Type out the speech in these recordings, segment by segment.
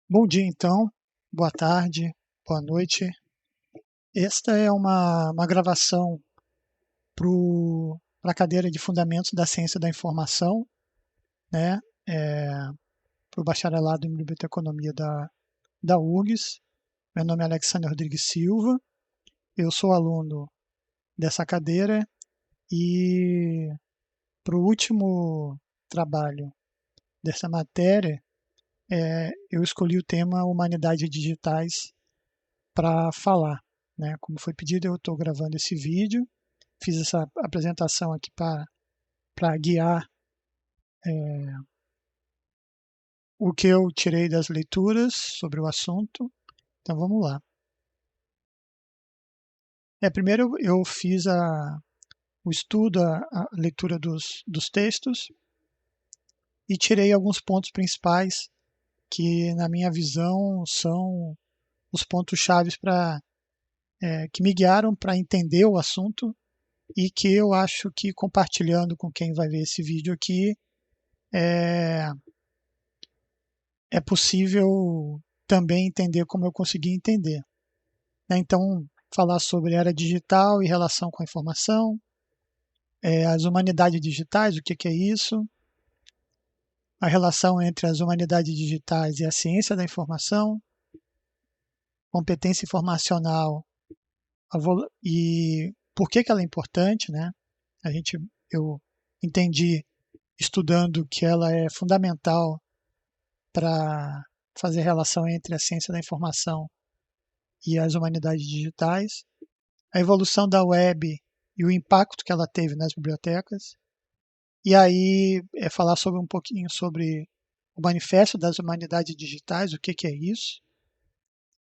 Bom dia, então. Boa tarde, boa noite. Esta é uma gravação para a cadeira de Fundamentos da Ciência da Informação, né? Para o bacharelado em Biblioteconomia da URGS. Meu nome é Alexandre Rodrigues Silva, eu sou aluno dessa cadeira e para o último trabalho dessa matéria, eu escolhi o tema Humanidades Digitais para falar, né? Como foi pedido, eu estou gravando esse vídeo, fiz essa apresentação aqui para guiar o que eu tirei das leituras sobre o assunto. Então vamos lá. Primeiro eu fiz o estudo, a leitura dos textos e tirei alguns pontos principais que, na minha visão, são os pontos chaves que me guiaram para entender o assunto e que eu acho que compartilhando com quem vai ver esse vídeo aqui é possível também entender como eu consegui entender, né? Então, falar sobre era digital e relação com a informação, as humanidades digitais, o que é isso, a relação entre as humanidades digitais e a ciência da informação, competência informacional e por que ela é importante, né? Eu entendi estudando que ela é fundamental para fazer relação entre a ciência da informação e as humanidades digitais, a evolução da web e o impacto que ela teve nas bibliotecas, e aí falar sobre um pouquinho sobre o Manifesto das Humanidades Digitais, o que é isso,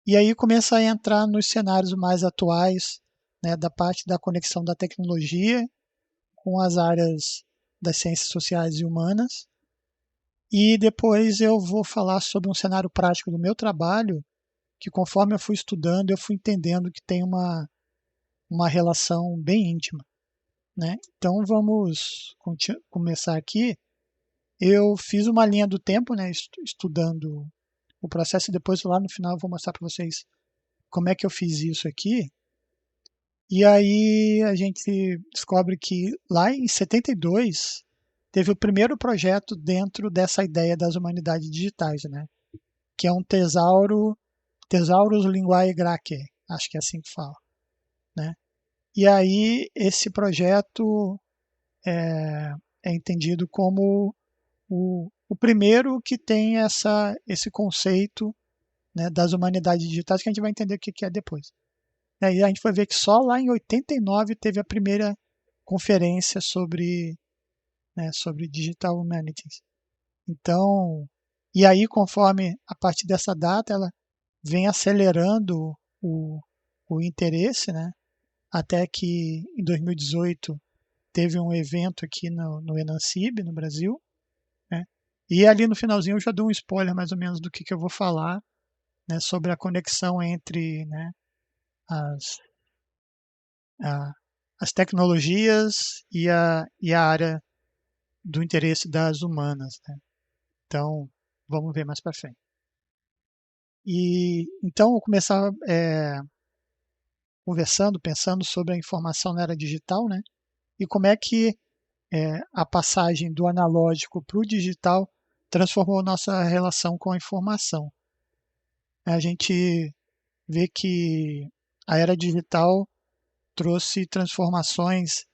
e aí começa a entrar nos cenários mais atuais, né, da parte da conexão da tecnologia com as áreas das ciências sociais e humanas, e depois eu vou falar sobre um cenário prático do meu trabalho, que conforme eu fui estudando, eu fui entendendo que tem uma relação bem íntima, né? Então vamos começar aqui. Eu fiz uma linha do tempo, né, estudando o processo e depois lá no final eu vou mostrar para vocês como é que eu fiz isso aqui. E aí a gente descobre que lá em 72 teve o primeiro projeto dentro dessa ideia das humanidades digitais, né? Que é um Thesaurus Linguae Graecae, acho que é assim que fala, né? E aí esse projeto é entendido como o primeiro que tem esse conceito, né, das humanidades digitais, que a gente vai entender o que é depois. E aí a gente vai ver que só lá em 89 teve a primeira conferência sobre Digital Humanities. Então, e aí conforme a partir dessa data ela vem acelerando o interesse, né, até que em 2018 teve um evento aqui no Enancib, no Brasil, né? E ali no finalzinho eu já dou um spoiler mais ou menos do que eu vou falar, né, sobre a conexão entre, né, as, a, as tecnologias e a área do interesse das humanas, né? Então, vamos ver mais para frente. E então eu vou começar conversando, pensando sobre a informação na era digital, né? E como é que a passagem do analógico para o digital transformou nossa relação com a informação. A gente vê que a era digital trouxe transformações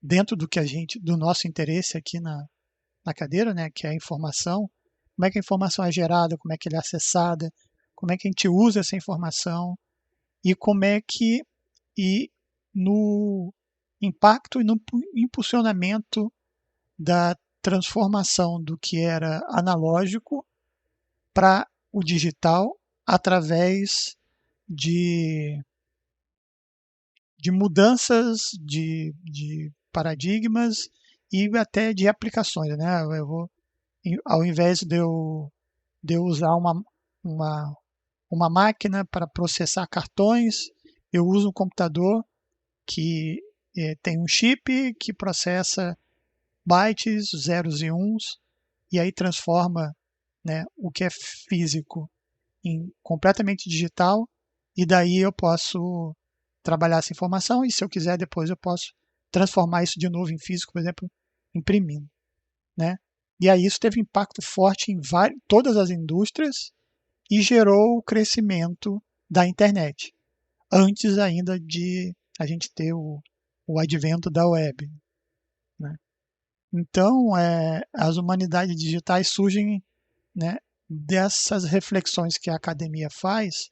dentro do nosso interesse aqui na cadeira, né, que é a informação. Como é que a informação é gerada, como é que ela é acessada, como é que a gente usa essa informação e como é que e no impacto e no impulsionamento da transformação do que era analógico para o digital através de, de mudanças de paradigmas e até de aplicações, né? Ao invés de eu usar uma, uma máquina para processar cartões, eu uso um computador que tem um chip que processa bytes, zeros e uns, e aí transforma né, o que é físico em completamente digital, e daí eu posso trabalhar essa informação, e se eu quiser depois eu posso transformar isso de novo em físico, por exemplo, imprimindo, né? E aí isso teve impacto forte em todas as indústrias e gerou o crescimento da internet, antes ainda de a gente ter o advento da web, né? Então, as humanidades digitais surgem, né, dessas reflexões que a academia faz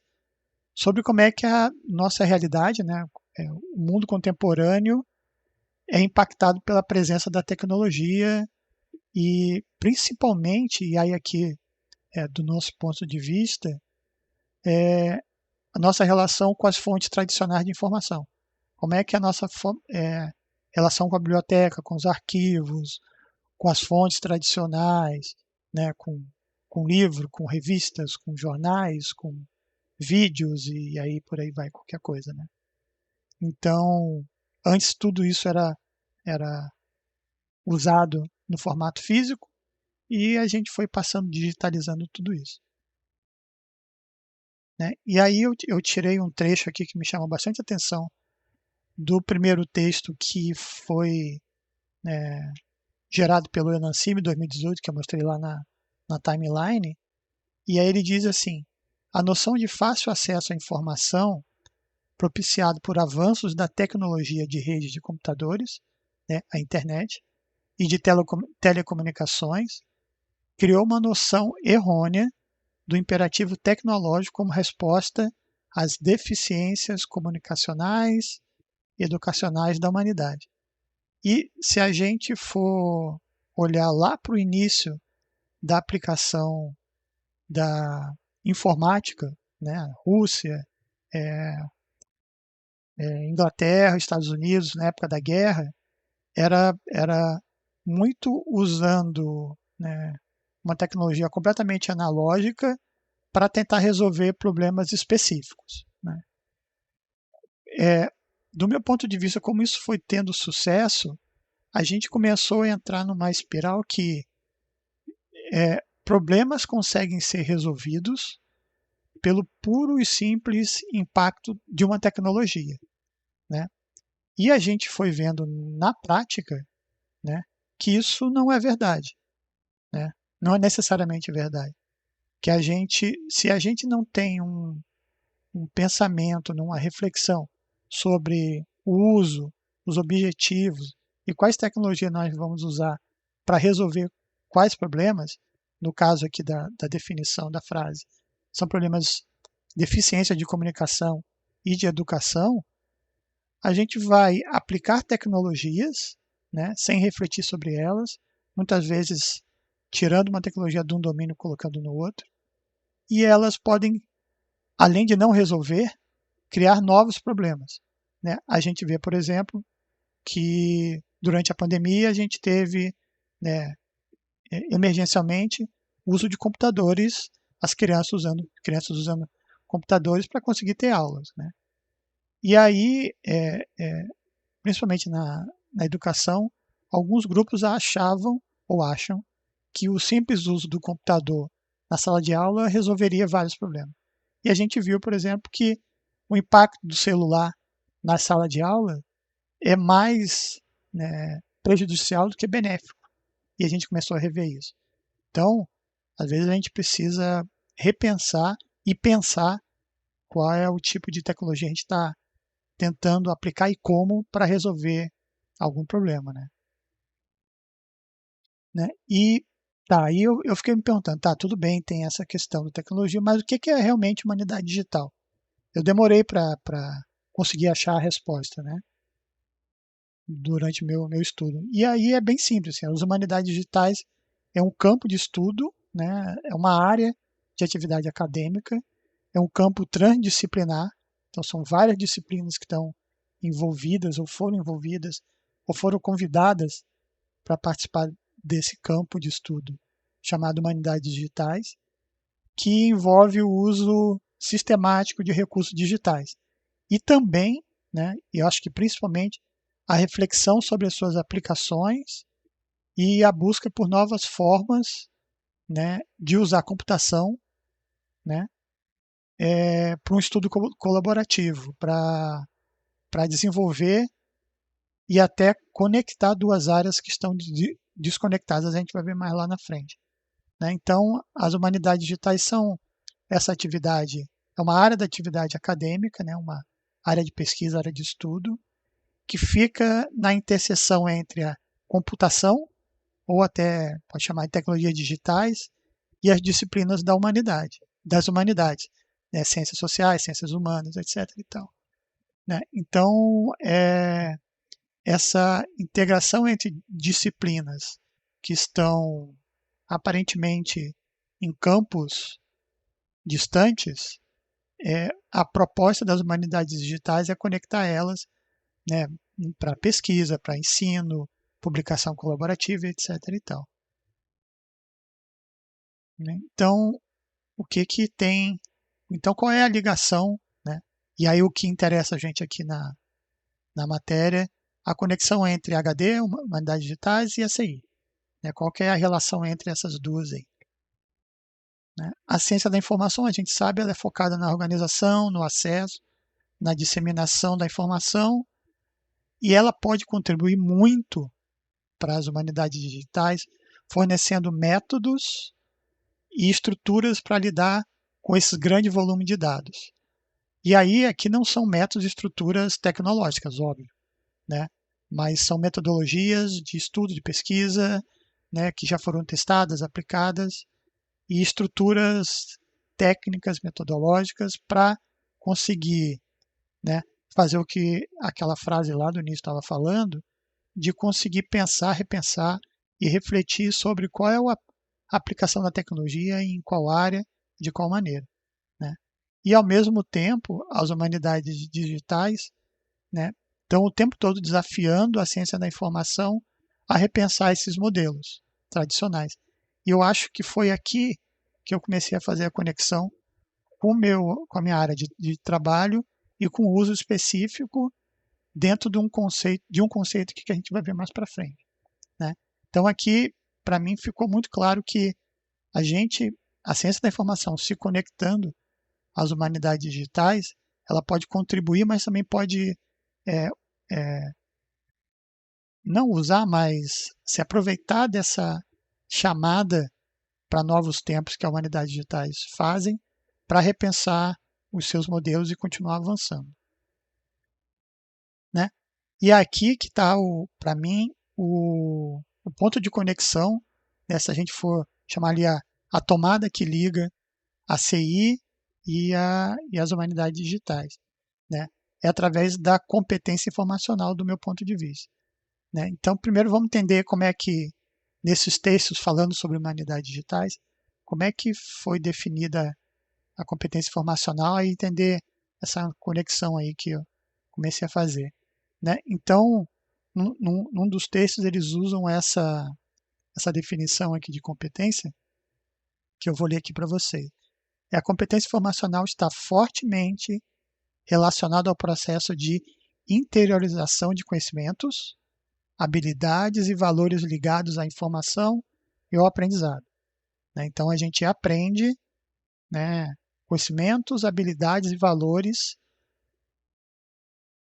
sobre como é que a nossa realidade, né, o mundo contemporâneo é impactado pela presença da tecnologia e principalmente, e aí aqui do nosso ponto de vista, a nossa relação com as fontes tradicionais de informação. Como é que a nossa relação com a biblioteca, com os arquivos, com as fontes tradicionais, né, com livro, com revistas, com jornais, com vídeos e aí por aí vai qualquer coisa, né? Então, antes tudo isso era usado no formato físico e a gente foi passando, digitalizando tudo isso, né? E aí eu tirei um trecho aqui que me chama bastante atenção do primeiro texto que foi gerado pelo Enancime em 2018, que eu mostrei lá na timeline, e aí ele diz assim: a noção de fácil acesso à informação propiciado por avanços da tecnologia de redes de computadores, né, a internet, e de telecomunicações, criou uma noção errônea do imperativo tecnológico como resposta às deficiências comunicacionais e educacionais da humanidade. E se a gente for olhar lá para o início da aplicação da informática, né, Rússia, Inglaterra, Estados Unidos, na época da guerra, era muito usando, né, uma tecnologia completamente analógica para tentar resolver problemas específicos, né? Do meu ponto de vista, como isso foi tendo sucesso, a gente começou a entrar numa espiral que problemas conseguem ser resolvidos pelo puro e simples impacto de uma tecnologia, né? E a gente foi vendo na prática, né, que isso não é verdade, né? Não é necessariamente verdade. Que se a gente não tem um pensamento, uma reflexão sobre o uso, os objetivos e quais tecnologias nós vamos usar para resolver quais problemas, no caso aqui da definição da frase, são problemas de eficiência de comunicação e de educação, a gente vai aplicar tecnologias, né, sem refletir sobre elas, muitas vezes tirando uma tecnologia de um domínio e colocando no outro, e elas podem, além de não resolver, criar novos problemas, né? A gente vê, por exemplo, que durante a pandemia a gente teve, né, emergencialmente, o uso de computadores, as crianças usando computadores para conseguir ter aulas, né? E aí, principalmente na educação, alguns grupos achavam ou acham que o simples uso do computador na sala de aula resolveria vários problemas. E a gente viu, por exemplo, que o impacto do celular na sala de aula é mais, né, prejudicial do que benéfico. E a gente começou a rever isso. Então, às vezes a gente precisa repensar e pensar qual é o tipo de tecnologia a gente está tentando aplicar e como para resolver algum problema, né? E tá, aí eu fiquei me perguntando, tá, tudo bem, tem essa questão da tecnologia, mas o que é realmente humanidade digital? Eu demorei para conseguir achar a resposta, né? Durante meu estudo. E aí é bem simples, assim, as humanidades digitais é um campo de estudo, né? É uma área de atividade acadêmica, é um campo transdisciplinar, então são várias disciplinas que estão envolvidas ou foram convidadas para participar desse campo de estudo chamado Humanidades Digitais, que envolve o uso sistemático de recursos digitais. E também, né, e eu acho que principalmente, a reflexão sobre as suas aplicações e a busca por novas formas né, de usar a computação, né, para um estudo colaborativo, para desenvolver e até conectar duas áreas que estão desconectadas, a gente vai ver mais lá na frente, né? Então, as humanidades digitais são essa atividade, é uma área da atividade acadêmica, né, uma área de pesquisa, área de estudo, que fica na interseção entre a computação, ou até pode chamar de tecnologias digitais, e as disciplinas das humanidades, né, ciências sociais, ciências humanas, etc. E tal, né? Então, essa integração entre disciplinas que estão aparentemente em campos distantes, a proposta das humanidades digitais é conectar elas, né, para pesquisa, para ensino, publicação colaborativa, etc. E tal, né? Então, o que que tem? Então, qual é a ligação, né? E aí o que interessa a gente aqui na matéria, a conexão entre HD, humanidades digitais, e a CI, né? Qual que é a relação entre essas duas aí? Né? A ciência da informação, a gente sabe, ela é focada na organização, no acesso, na disseminação da informação, e ela pode contribuir muito para as humanidades digitais, fornecendo métodos e estruturas para lidar com esse grande volume de dados. E aí aqui não são métodos e estruturas tecnológicas, óbvio, né? Mas são metodologias de estudo, de pesquisa, né, que já foram testadas, aplicadas, e estruturas técnicas, metodológicas para conseguir, né, fazer o que aquela frase lá do início estava falando, de conseguir pensar, repensar e refletir sobre qual é a aplicação da tecnologia e em qual área, de qual maneira, né? E ao mesmo tempo, as humanidades digitais, né, estão o tempo todo desafiando a ciência da informação a repensar esses modelos tradicionais. E eu acho que foi aqui que eu comecei a fazer a conexão com a minha área de trabalho e com o uso específico dentro de um conceito que a gente vai ver mais para frente, né? Então aqui, para mim, ficou muito claro que a ciência da informação se conectando às humanidades digitais, ela pode contribuir, mas também pode é, é, não usar, mas se aproveitar dessa chamada para novos tempos que as humanidades digitais fazem para repensar os seus modelos e continuar avançando, né? E é aqui que está, para mim, o ponto de conexão, né, se a gente for chamar ali a tomada que liga a CI e as humanidades digitais, né? É através da competência informacional, do meu ponto de vista, né? Então, primeiro vamos entender como é que, nesses textos falando sobre humanidades digitais, como é que foi definida a competência informacional e entender essa conexão aí que eu comecei a fazer, né? Então, num dos textos eles usam essa definição aqui de competência, que eu vou ler aqui para vocês. A competência informacional está fortemente relacionada ao processo de interiorização de conhecimentos, habilidades e valores ligados à informação e ao aprendizado, né? Então, a gente aprende, né, conhecimentos, habilidades e valores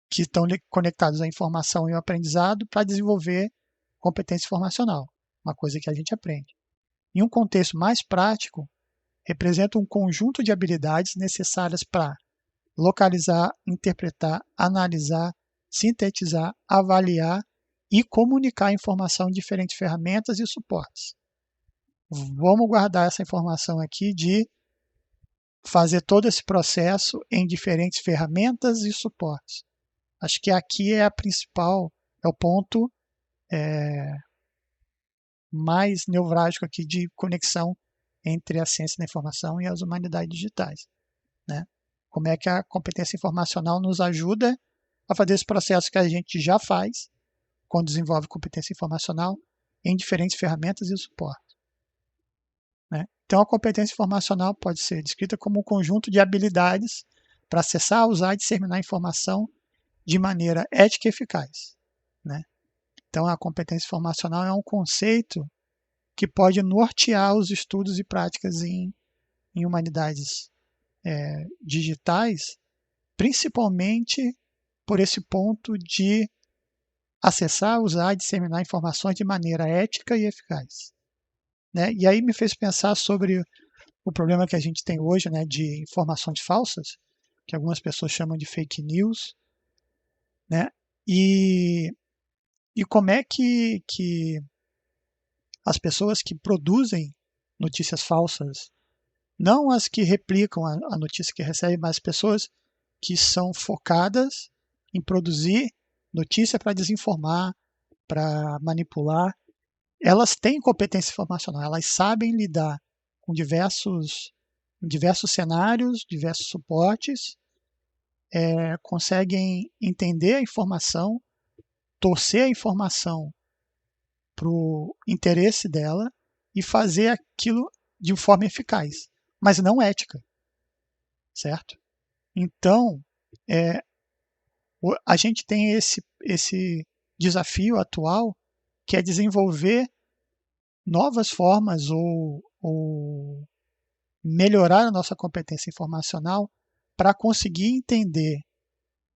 que estão conectados à informação e ao aprendizado para desenvolver competência informacional, uma coisa que a gente aprende. Em um contexto mais prático, representa um conjunto de habilidades necessárias para localizar, interpretar, analisar, sintetizar, avaliar e comunicar a informação em diferentes ferramentas e suportes. Vamos guardar essa informação aqui de fazer todo esse processo em diferentes ferramentas e suportes. Acho que aqui é é o ponto mais nevrálgico aqui de conexão entre a ciência da informação e as humanidades digitais, né? Como é que a competência informacional nos ajuda a fazer esse processo que a gente já faz quando desenvolve competência informacional em diferentes ferramentas e suportes, né? Então, a competência informacional pode ser descrita como um conjunto de habilidades para acessar, usar e disseminar informação de maneira ética e eficaz, né? Então, a competência informacional é um conceito que pode nortear os estudos e práticas em humanidades digitais, principalmente por esse ponto de acessar, usar e disseminar informações de maneira ética e eficaz. Né? E aí me fez pensar sobre o problema que a gente tem hoje, né, de informações falsas, que algumas pessoas chamam de fake news, né? E como é que as pessoas que produzem notícias falsas, não as que replicam a notícia que recebem, mas pessoas que são focadas em produzir notícia para desinformar, para manipular, elas têm competência informacional, elas sabem lidar com diversos cenários, diversos suportes, conseguem entender a informação, torcer a informação para o interesse dela e fazer aquilo de forma eficaz, mas não ética, certo? Então, a gente tem esse desafio atual, que é desenvolver novas formas ou melhorar a nossa competência informacional para conseguir entender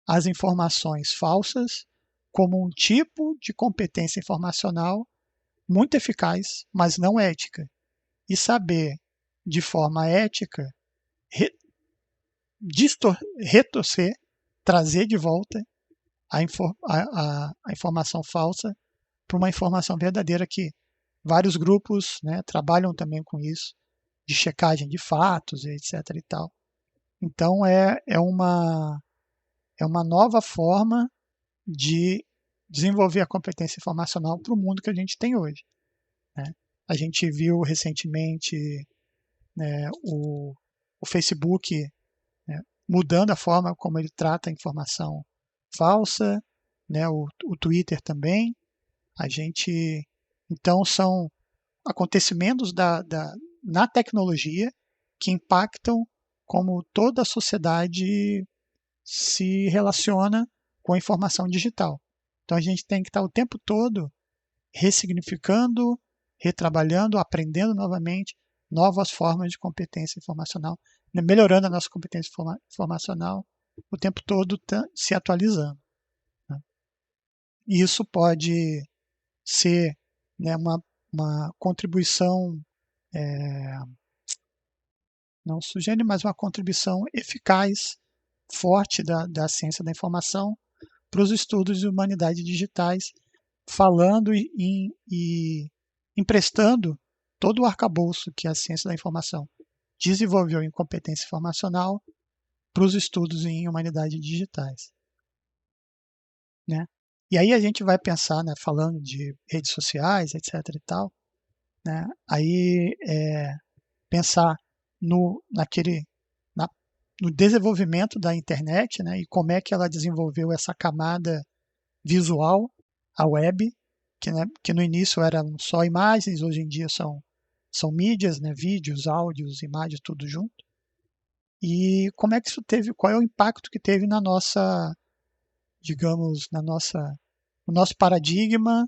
as informações falsas como um tipo de competência informacional muito eficaz, mas não ética. E saber, de forma ética, retorcer, trazer de volta a informação falsa para uma informação verdadeira, que vários grupos, né, trabalham também com isso, de checagem de fatos, etc. e tal. Então é uma nova forma de desenvolver a competência informacional para o mundo que a gente tem hoje, né? A gente viu recentemente, né, o Facebook, né, mudando a forma como ele trata a informação falsa, né, o Twitter também. Então são acontecimentos na tecnologia que impactam como toda a sociedade se relaciona com a informação digital. Então a gente tem que estar o tempo todo ressignificando, retrabalhando, aprendendo novamente novas formas de competência informacional, né, melhorando a nossa competência informacional o tempo todo, se atualizando, né? E isso pode ser, né, uma contribuição, não sugere, mas uma contribuição eficaz, forte da ciência da informação para os estudos de humanidades digitais, falando e emprestando todo o arcabouço que a ciência da informação desenvolveu em competência informacional para os estudos em humanidades digitais, né? E aí a gente vai pensar, né, falando de redes sociais, etc. e tal, né? Aí pensar naquele no desenvolvimento da internet, né, e como é que ela desenvolveu essa camada visual, a web, que no início eram só imagens, hoje em dia são mídias, né, vídeos, áudios, imagens, tudo junto. E como é que isso teve, qual é o impacto que teve na nossa, digamos, no nosso paradigma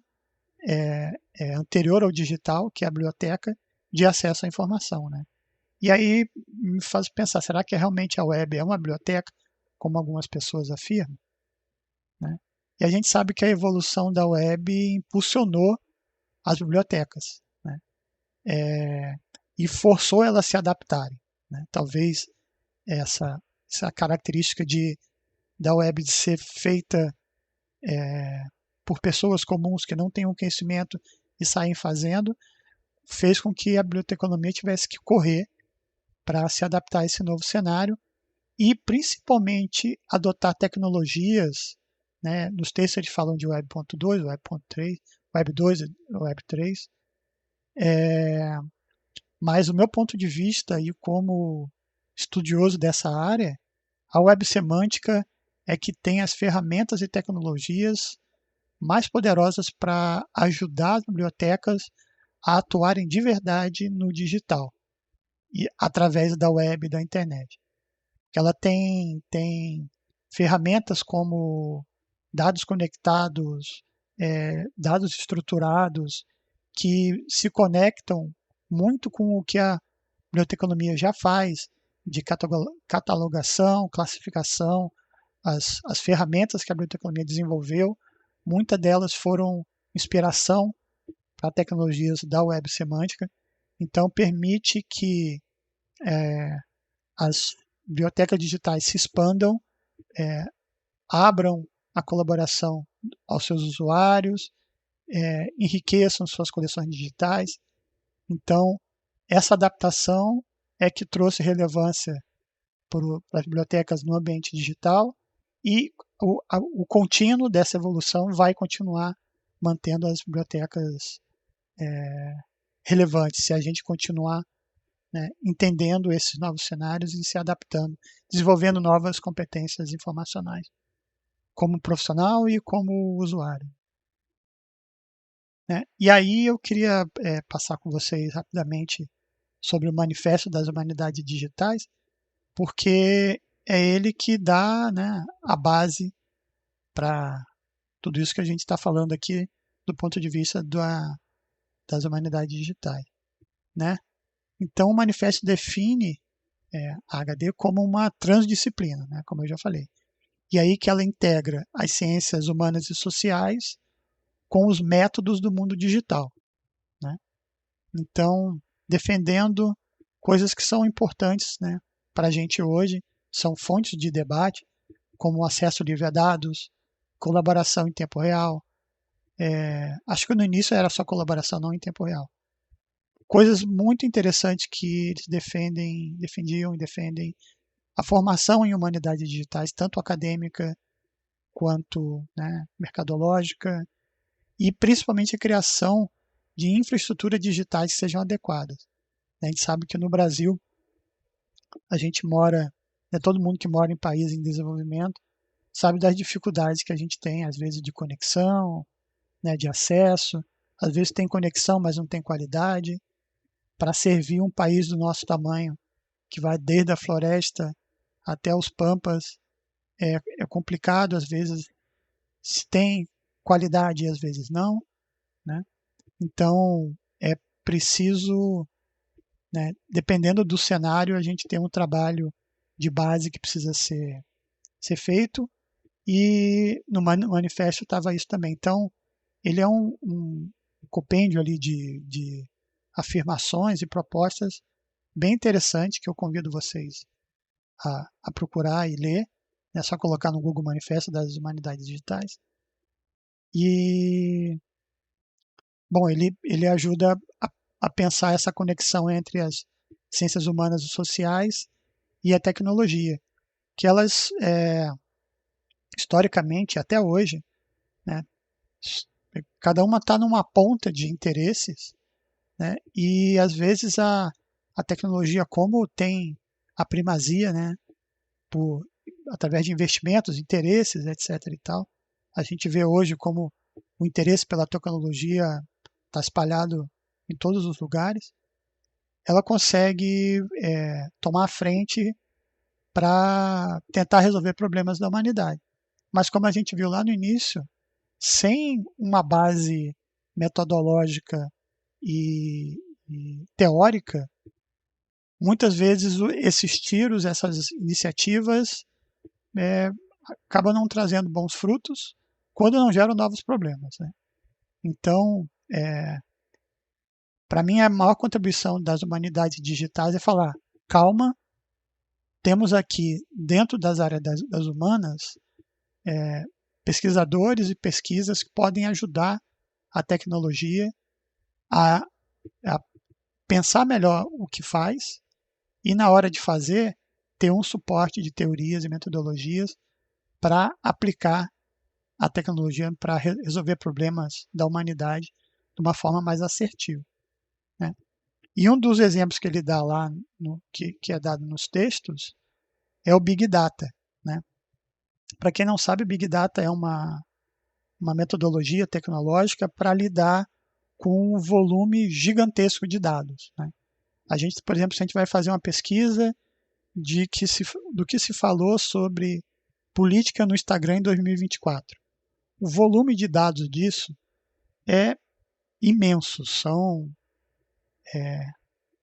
anterior ao digital, que é a biblioteca de acesso à informação, né? E aí me faz pensar, será que realmente a web é uma biblioteca, como algumas pessoas afirmam, né? E a gente sabe que a evolução da web impulsionou as bibliotecas, né? E forçou elas a se adaptarem, né? Talvez essa característica da web de ser feita por pessoas comuns que não têm um conhecimento e saem fazendo, fez com que a biblioteconomia tivesse que correr para se adaptar a esse novo cenário e principalmente adotar tecnologias, né? Nos textos eles falam de Web 1.2, Web 1.3, Web 2, Web 3, mas o meu ponto de vista e como estudioso dessa área, a web semântica é que tem as ferramentas e tecnologias mais poderosas para ajudar as bibliotecas a atuarem de verdade no digital e através da web e da internet. Ela tem ferramentas como dados conectados, dados estruturados que se conectam muito com o que a biblioteconomia já faz, de catalogação, classificação, as ferramentas que a biblioteconomia desenvolveu, muitas delas foram inspiração para tecnologias da web semântica, então permite que as bibliotecas digitais se expandam, abram a colaboração aos seus usuários, enriqueçam suas coleções digitais. Então, essa adaptação é que trouxe relevância para as bibliotecas no ambiente digital e o contínuo dessa evolução vai continuar mantendo as bibliotecas relevantes, se a gente continuar, né, entendendo esses novos cenários e se adaptando, desenvolvendo novas competências informacionais, como profissional e como usuário. Né? E aí eu queria passar com vocês rapidamente sobre o Manifesto das Humanidades Digitais, porque é ele que dá, né, a base para tudo isso que a gente está falando aqui do ponto de vista das humanidades digitais. Né? Então, o manifesto define a HD como uma transdisciplina, né, como eu já falei. E aí que ela integra as ciências humanas e sociais com os métodos do mundo digital. Né? Então, defendendo coisas que são importantes, né, para a gente hoje, são fontes de debate, como acesso livre a dados, colaboração em tempo real. Acho que no início era só colaboração, não em tempo real. Coisas muito interessantes que eles defendiam e defendem: a formação em humanidades digitais, tanto acadêmica quanto, né, mercadológica, e principalmente a criação de infraestruturas digitais que sejam adequadas. A gente sabe que no Brasil a gente mora, né, todo mundo que mora em país em desenvolvimento sabe das dificuldades que a gente tem, às vezes, de conexão, né, de acesso, às vezes tem conexão, mas não tem qualidade. Para servir um país do nosso tamanho, que vai desde a floresta até os pampas, é complicado, às vezes se tem qualidade e às vezes não. Né? Então, é preciso, né, dependendo do cenário, a gente tem um trabalho de base que precisa ser feito, e no manifesto estava isso também. Então, ele é um compêndio ali de afirmações e propostas bem interessante, que eu convido vocês a procurar e ler. É só colocar no Google Manifesto das Humanidades Digitais. E, bom, ele ajuda a pensar essa conexão entre as ciências humanas e sociais e a tecnologia, que elas, historicamente, até hoje, né, cada uma está numa ponta de interesses, né, e às vezes a tecnologia, como tem a primazia, né, através de investimentos, interesses, etc. e tal, a gente vê hoje como o interesse pela tecnologia está espalhado em todos os lugares. Ela consegue tomar a frente para tentar resolver problemas da humanidade. Mas como a gente viu lá no início, sem uma base metodológica e teórica, muitas vezes esses tiros, essas iniciativas acabam não trazendo bons frutos quando não geram novos problemas. Né? Então, para mim, a maior contribuição das humanidades digitais é falar: calma, temos aqui, dentro das áreas das humanas, pesquisadores e pesquisas que podem ajudar a tecnologia a pensar melhor o que faz e, na hora de fazer, ter um suporte de teorias e metodologias para aplicar a tecnologia para resolver problemas da humanidade de uma forma mais assertiva. Né? E um dos exemplos que ele dá lá, que é dado nos textos, é o Big Data. Né? Para quem não sabe, Big Data é uma metodologia tecnológica para lidar com um volume gigantesco de dados. Né? A gente, por exemplo, se a gente vai fazer uma pesquisa do que se falou sobre política no Instagram em 2024, o volume de dados disso é imensos, são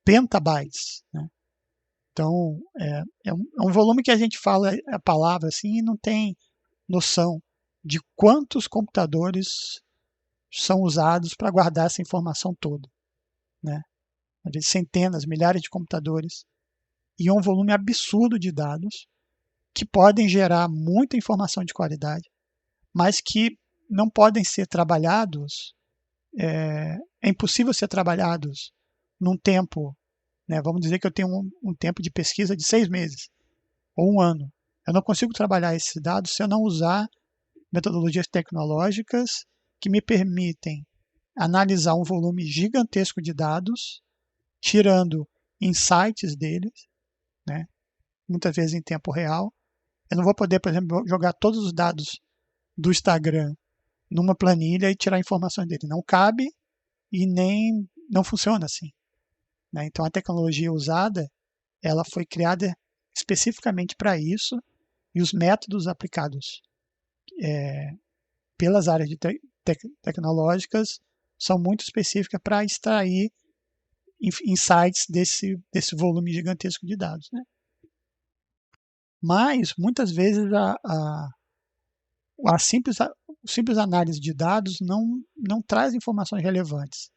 petabytes, né? Então, é um volume que a gente fala a palavra assim e não tem noção de quantos computadores são usados para guardar essa informação toda, né? Às vezes centenas, milhares de computadores, e é um volume absurdo de dados que podem gerar muita informação de qualidade, mas que não podem ser trabalhados, é impossível ser trabalhados num tempo, né? Vamos dizer que eu tenho um tempo de pesquisa de 6 meses ou 1 ano. Eu não consigo trabalhar esses dados se eu não usar metodologias tecnológicas que me permitem analisar um volume gigantesco de dados, tirando insights deles, né? Muitas vezes em tempo real. Eu não vou poder, por exemplo, jogar todos os dados do Instagram numa planilha e tirar informações dele. Não cabe e nem não funciona assim, né? Então a tecnologia usada, ela foi criada especificamente para isso, e os métodos aplicados pelas áreas de tecnológicas são muito específicas para extrair insights desse volume gigantesco de dados, né? Mas muitas vezes a simples análise de dados não traz informações relevantes,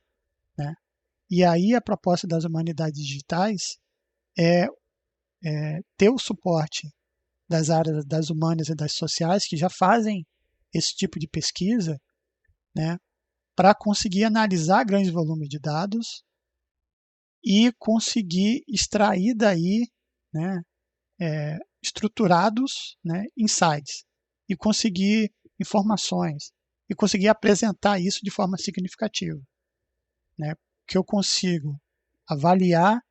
né? E aí a proposta das humanidades digitais é ter o suporte das áreas das humanas e das sociais que já fazem esse tipo de pesquisa, né, para conseguir analisar grandes volumes de dados e conseguir extrair daí, né, estruturados, né, insights, e conseguir informações, e conseguir apresentar isso de forma significativa, né, que eu consigo avaliar,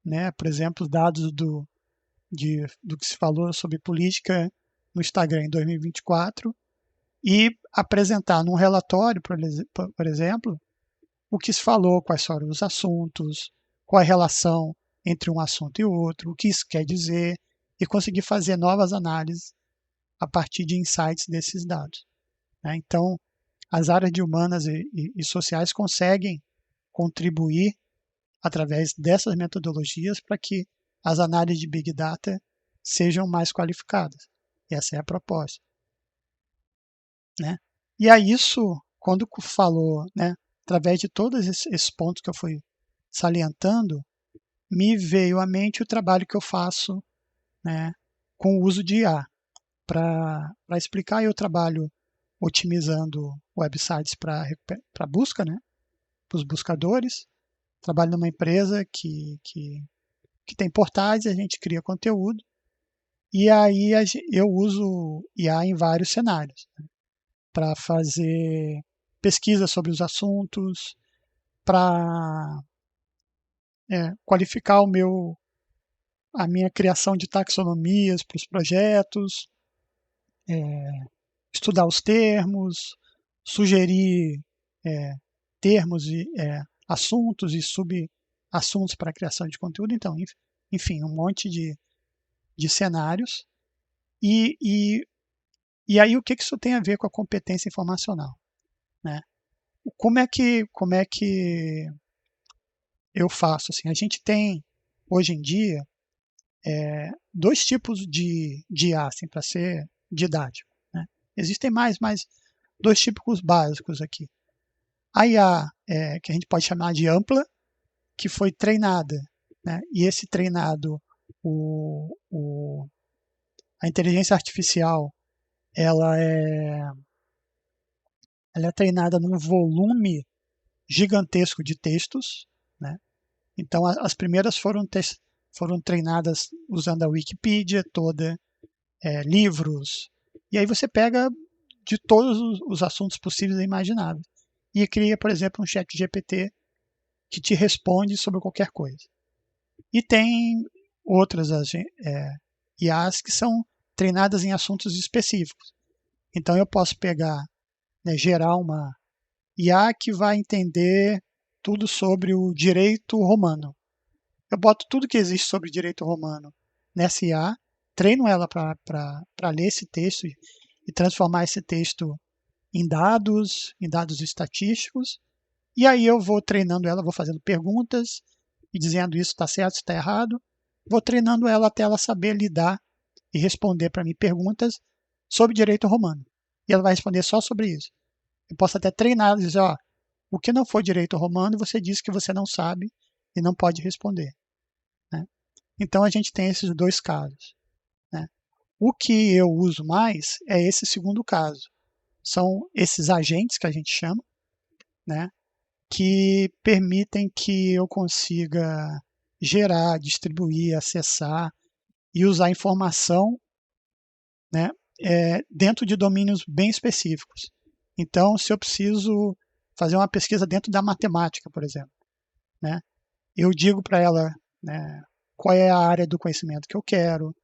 né, por exemplo, dados do que se falou sobre política no Instagram em 2024 e apresentar num relatório, por exemplo, o que se falou, quais foram os assuntos, qual a relação entre um assunto e outro, o que isso quer dizer, e conseguir fazer novas análises a partir de insights desses dados, né? Então, as áreas de humanas e sociais conseguem contribuir através dessas metodologias para que as análises de Big Data sejam mais qualificadas. Essa é a proposta, né? E aí isso, quando falou, né, através de todos esses pontos que eu fui salientando, me veio à mente o trabalho que eu faço, né, com o uso de IA. Para explicar, eu trabalho otimizando websites para busca, né, para os buscadores. Trabalho numa empresa que tem portais, a gente cria conteúdo, e aí eu uso IA em vários cenários, né, para fazer pesquisa sobre os assuntos, para qualificar a minha criação de taxonomias para os projetos, estudar os termos, sugerir termos e assuntos e subassuntos para a criação de conteúdo. Então, enfim, um monte de cenários. E aí o que isso tem a ver com a competência informacional, né? Como é que eu faço assim? A gente tem hoje em dia 2 tipos de IA, assim, para ser didático, né? Existem mais, mas 2 tipos básicos aqui. A IA, que a gente pode chamar de ampla, que foi treinada, né? E esse treinado, a inteligência artificial, ela é treinada num volume gigantesco de textos, né? Então as primeiras foram treinadas usando a Wikipedia toda, livros, e aí você pega de todos os assuntos possíveis e imagináveis e cria, por exemplo, um chat GPT que te responde sobre qualquer coisa. E tem outras IAs que são treinadas em assuntos específicos. Então eu posso pegar, né, gerar uma IA que vai entender tudo sobre o direito romano. Eu boto tudo que existe sobre direito romano nessa IA, treino ela para ler esse texto e transformar esse texto em dados estatísticos, E aí eu vou treinando ela, vou fazendo perguntas e dizendo isso está certo, isso está errado. Vou treinando ela até ela saber lidar e responder para mim perguntas sobre direito romano. E ela vai responder só sobre isso. Eu posso até treinar, dizer, ó, o que não for direito romano, você diz que você não sabe e não pode responder. Né? Então a gente tem esses dois casos. Né? O que eu uso mais é esse segundo caso. São esses agentes que a gente chama, né, que permitem que eu consiga gerar, distribuir, acessar e usar informação, né, dentro de domínios bem específicos. Então, se eu preciso fazer uma pesquisa dentro da matemática, por exemplo, né, eu digo para ela, né, qual é a área do conhecimento que eu quero,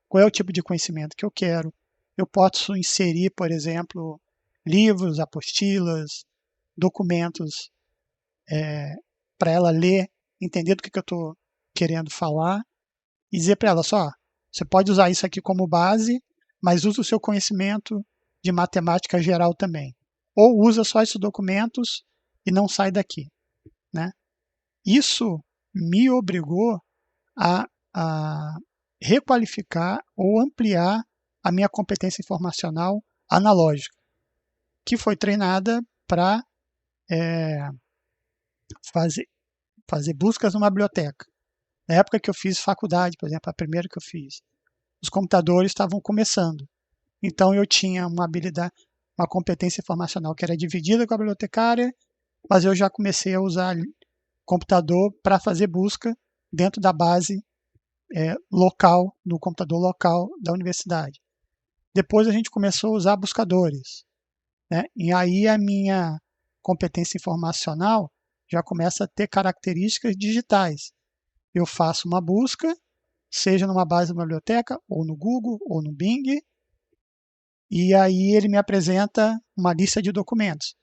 qual é o tipo de conhecimento que eu quero. Eu posso inserir, por exemplo, livros, apostilas, documentos para ela ler, entender do que eu estou querendo falar e dizer para ela só, você pode usar isso aqui como base, mas usa o seu conhecimento de matemática geral também. Ou usa só esses documentos e não sai daqui. Né? Isso me obrigou a requalificar ou ampliar a minha competência informacional analógica, que foi treinada para fazer buscas numa biblioteca. Na época que eu fiz faculdade, por exemplo, a primeira que eu fiz, os computadores estavam começando. Então eu tinha uma habilidade, uma competência informacional que era dividida com a bibliotecária, mas eu já comecei a usar computador para fazer busca dentro da base local, no computador local da universidade. Depois a gente começou a usar buscadores. Né? E aí a minha competência informacional já começa a ter características digitais. Eu faço uma busca, seja numa base de uma biblioteca, ou no Google, ou no Bing, e aí ele me apresenta uma lista de documentos.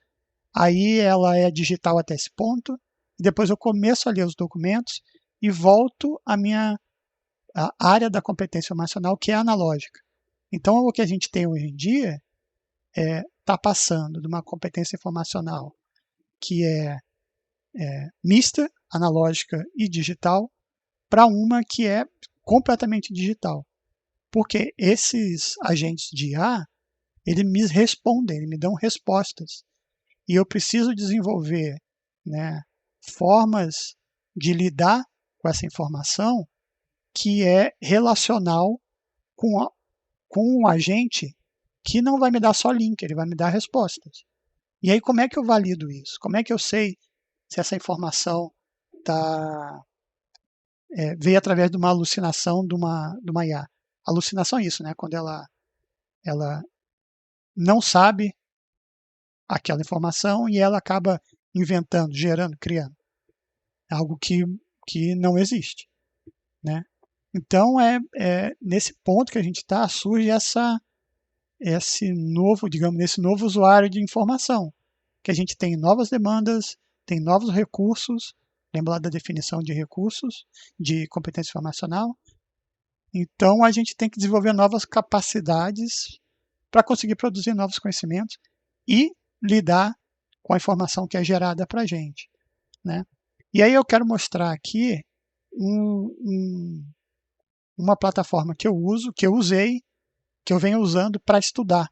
Aí ela é digital até esse ponto, e depois eu começo a ler os documentos e volto à minha área da competência informacional, que é analógica. Então, o que a gente tem hoje em dia está passando de uma competência informacional que é mista, analógica e digital, para uma que é completamente digital. Porque esses agentes de IA, eles me respondem, eles me dão respostas. E eu preciso desenvolver, né, formas de lidar com essa informação que é relacional com um agente que não vai me dar só link, ele vai me dar respostas. E aí como é que eu valido isso? Como é que eu sei se essa informação veio através de uma alucinação de uma IA? Alucinação é isso, né? Quando ela não sabe aquela informação e ela acaba inventando, gerando, criando algo que não existe, né? Então nesse ponto que a gente está, surge esse novo, digamos, nesse novo usuário de informação, que a gente tem novas demandas, tem novos recursos, lembra lá da definição de recursos, de competência informacional. Então a gente tem que desenvolver novas capacidades para conseguir produzir novos conhecimentos e lidar com a informação que é gerada para a gente. Né? E aí eu quero mostrar aqui uma plataforma que eu uso, que eu usei, que eu venho usando para estudar.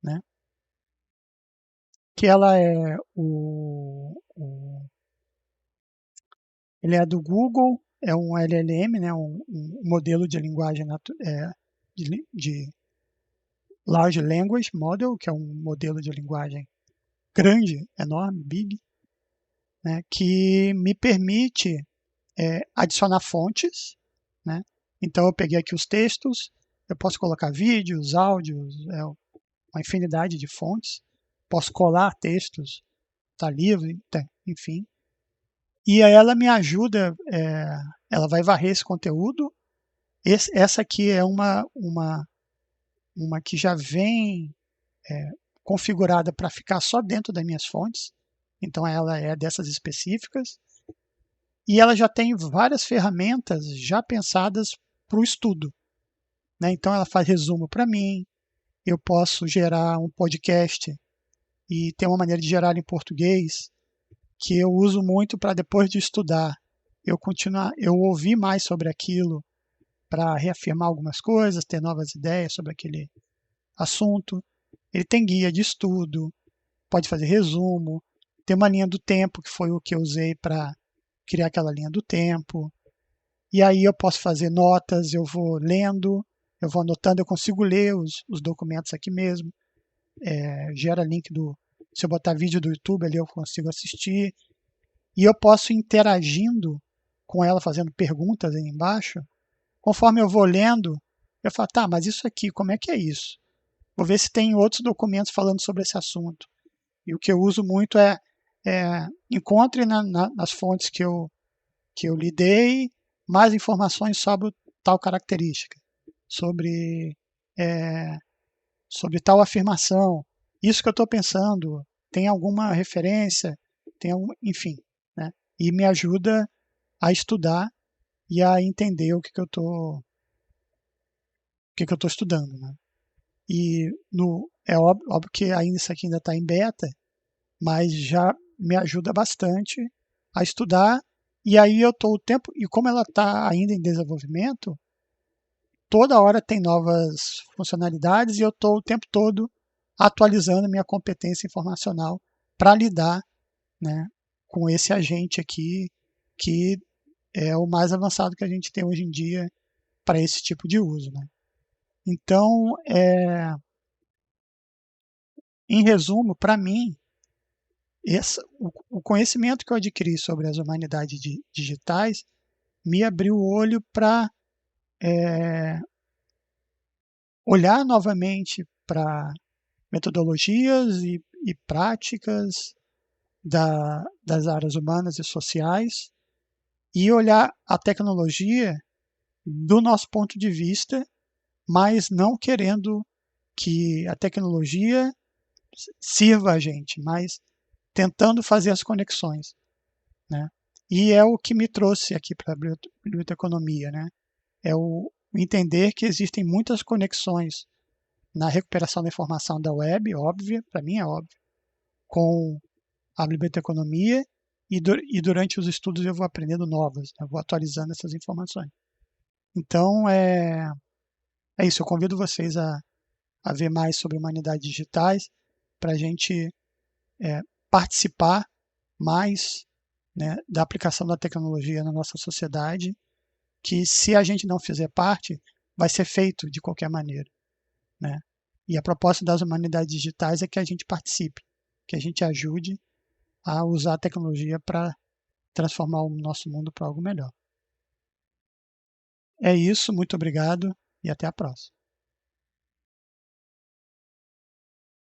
Né? Que ela ele é do Google, é um LLM, né? um modelo de linguagem de Large Language Model, que é um modelo de linguagem grande, enorme, big, né, que me permite adicionar fontes. Né? Então eu peguei aqui os textos, eu posso colocar vídeos, áudios, uma infinidade de fontes, posso colar textos, tá livre, enfim. E aí ela me ajuda, ela vai varrer esse conteúdo. Essa aqui é uma que já vem configurada para ficar só dentro das minhas fontes, então ela é dessas específicas, e ela já tem várias ferramentas já pensadas para o estudo. Né? Então ela faz resumo para mim, eu posso gerar um podcast e tem uma maneira de gerar em português, que eu uso muito para depois de estudar, eu ouvir mais sobre aquilo para reafirmar algumas coisas, ter novas ideias sobre aquele assunto. Ele tem guia de estudo, pode fazer resumo, tem uma linha do tempo, que foi o que eu usei para criar aquela linha do tempo. E aí eu posso fazer notas, eu vou lendo, eu vou anotando, eu consigo ler os documentos aqui mesmo. Gera link se eu botar vídeo do YouTube ali, eu consigo assistir. E eu posso ir interagindo com ela, fazendo perguntas aí embaixo. Conforme eu vou lendo, eu falo, tá, mas isso aqui, como é que é isso? Vou ver se tem outros documentos falando sobre esse assunto. E o que eu uso muito encontre nas fontes que eu lidei mais informações sobre tal característica, sobre, sobre tal afirmação. Isso que eu estou pensando, tem alguma referência, enfim, né? E me ajuda a estudar e a entender o que eu estou estudando, né? E é óbvio que ainda isso aqui ainda está em beta, mas já me ajuda bastante a estudar. E aí eu estou o tempo, e como ela está ainda em desenvolvimento, toda hora tem novas funcionalidades e eu estou o tempo todo atualizando minha competência informacional para lidar, né, com esse agente aqui, que é o mais avançado que a gente tem hoje em dia para esse tipo de uso, né? Então, em resumo, para mim, o conhecimento que eu adquiri sobre as humanidades digitais me abriu o olho para olhar novamente para metodologias e práticas das áreas humanas e sociais e olhar a tecnologia do nosso ponto de vista, mas não querendo que a tecnologia sirva a gente, mas tentando fazer as conexões, né? E é o que me trouxe aqui para a biblioteconomia, né? É o entender que existem muitas conexões na recuperação da informação da web, óbvia, para mim é óbvio, com a biblioteconomia e durante os estudos eu vou aprendendo novas, né? Vou atualizando essas informações. Então, é isso, eu convido vocês a ver mais sobre humanidades digitais para a gente participar mais, né, da aplicação da tecnologia na nossa sociedade, que se a gente não fizer parte, vai ser feito de qualquer maneira, né? E a proposta das humanidades digitais é que a gente participe, que a gente ajude a usar a tecnologia para transformar o nosso mundo para algo melhor. É isso, muito obrigado e até a próxima.